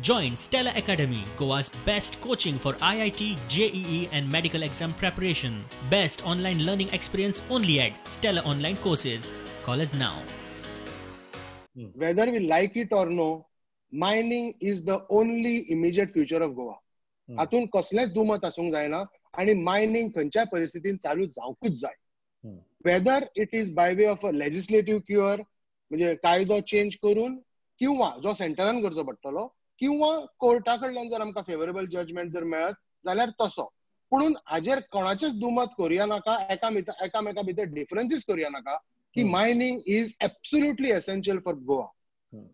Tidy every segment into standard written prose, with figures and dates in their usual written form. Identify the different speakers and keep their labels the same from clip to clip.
Speaker 1: Join Stella Academy, Goa's best coaching for IIT, JEE and medical exam preparation. Best online learning experience only at Stella Online Courses. Call us now.
Speaker 2: Whether we like it or no, mining is the only immediate future of Goa. हातून कसलेच दुमत आसूंक जायना आणि mining खंयच्याय परिस्थितीन चालू जावकूच जाय. Whether it is by way of a legislative cure, म्हणजे कायदो चेंज करून किंवा जो सेंटरान करचो पडटलो किंवा कोर्टा कडल्यान जर आमकां फेवरेबल जजमेंट जर मेळत जाल्यार तसो. पुणून हाजेर कोणाचेच दुमत करूया नाका, एकामेका भितर डिफरन्सीस करूया नाका की mining is absolutely essential for Goa.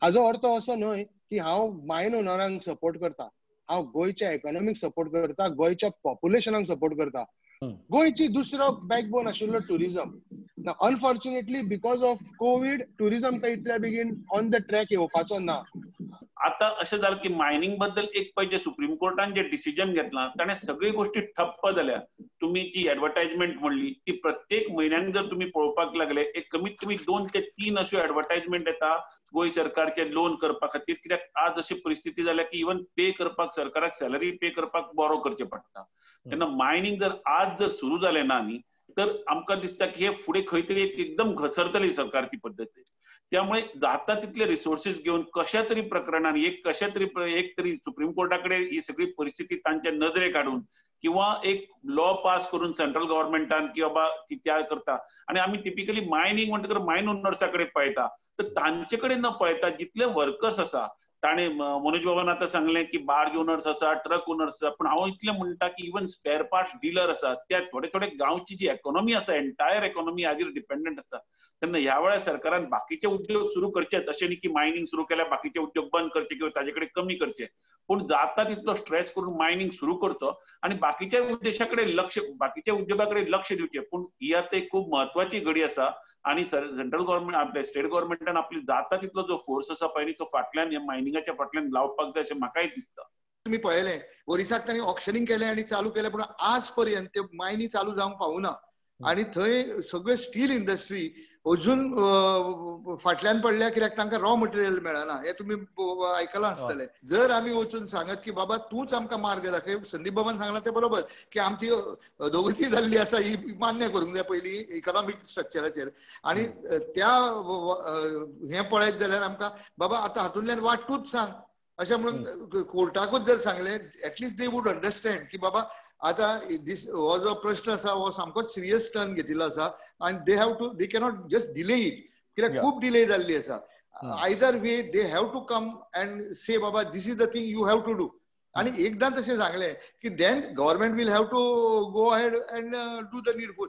Speaker 2: हाजो अर्थ असो न्हय की हांव मायन ओनरांक सपोर्ट करता, हांव गोंयच्या इकॉनॉमीक सपोर्ट करता, गोंयच्या पॉप्युलेशनाक सपोर्ट करता. गोंयची दुसरो बॅकबोन आशिल्लो tourism. Unfortunately because of Covid tourism काही इतल्या बेगीन ऑन द ट्रॅक येवपाचो ना.
Speaker 3: आता अशें जालें की मायनिंग बद्दल एक पळय जे सुप्रीम कोर्टान जे डिसिजन घेतलां ताणें सगळी गोष्टी ठप्प जाल्या. तुम्ही जी एडव्हर्टायजमेंट म्हणली ती प्रत्येक म्हयन्यान जर तुम्ही पळोवपाक लागले एक कमीत कमी 2 ते 3 अश्यो एडव्हर्टायजमेंट येता गोंय सरकारचे लोन करपा खातीर. कित्याक आज अशी परिस्थिती जाल्या की इवन पे करपाक सरकाराक सॅलरी पे करपाक बोरो करचें पडटा. तेन्ना मायनिंग जर आज जर सुरू जालें ना न्ही तर आमकां दिसता की हे फुडें खंय तरी एकदम घसरतली सरकार ती पद्दत. त्यामुळे जाता तितले रिसोर्सेस घेऊन कशा तरी प्रकरणांनी एक तरी सुप्रीम कोर्टाकडे ही सगळी परिस्थिती तांच्या नजरे काढून किंवा एक लॉ पास करून सेंट्रल गव्हर्नमेंटान की बाबा ती त्या करता. आणि आम्ही टिपिकली मायनिंग म्हणटकर मायन ओनर्साकडे पळयता तर तांचे कडेन न पळयता जितले वर्कर्स आसा ताणे मनोज बाबान आता सांगले की बार्ज ओनर्स आसा, ट्रक ओनर्स आसा, पण हांव इतलें म्हणटा की इवन स्पेअर पार्ट्स डीलर आसा त्या थोडे गांवची जी इकॉनॉमी आसा एंटायर इकॉनॉमी हाजेर डिपेंडंट आसा. तेन्ना ह्या वेळार सरकारान बाकीचे उद्योग सुरू करचेच अशें न्ही की मायनिंग सुरू केल्यार बाकीचे उद्योग बंद करचे किंवा ताजे कडेन कमी करचे, पूण जाता तितलो स्ट्रेस करून मायनिंग सुरू करचो आणि बाकीच्या बाकीच्या उद्योगाकडे लक्ष दिवचें. पूण ही आता एक खूब म्हत्वाची घडी आसा आणि सेंट्रल गव्हर्नमेंट आपल्या स्टेट गव्हर्नमेंटान आपली जाता तितलो जो फोर्स आसा पळय तो फाटल्यान मायनिंगाच्या फाटल्यान लावपाक जाय अशें म्हाकाय दिसता.
Speaker 4: तुम्ही पळयलें ओरिसाक तांणी ऑक्शनिंग केलें आनी चालू केलें पूण आज पर्यंत ते मायनी चालू जावंक पावूना. आणि थंय सगळे स्टील इंडस्ट्री अजून फाटल्यान पडल्या कित्याक तांकां रॉ मटेरियल मेळना. हे तुम्ही आयकलां आसतलें. जर आमी वचून सांगत की बाबा तूंच आमकां मार्ग दाखय, संदीप बाबान सांगलां ते बरोबर की आमची दोगती जाल्ली आसा ही मान्य करूंक जाय पयलीं इकॉनॉमिक स्ट्रक्चराचेर. आणि त्या हें पळयत जाल्यार आमकां बाबा आतां हातूंतल्यान वाटूच सांग अशें म्हणून कोर्टाकूच जर सांगलें एटलिस्ट दे वूड अंडरस्टँड की बाबा आता हो जो प्रश्न आसा हो सामकोच सिरियस टर्न घेतिल्लो आसा आणि they cannot just delay it कित्याक खूब डिले जाल्ली आसा. Either way they have to come and say बाबा this is the thing you have to do. आणि एकदा तशें सांगलें की then government will have to go ahead and do the नीडफूल.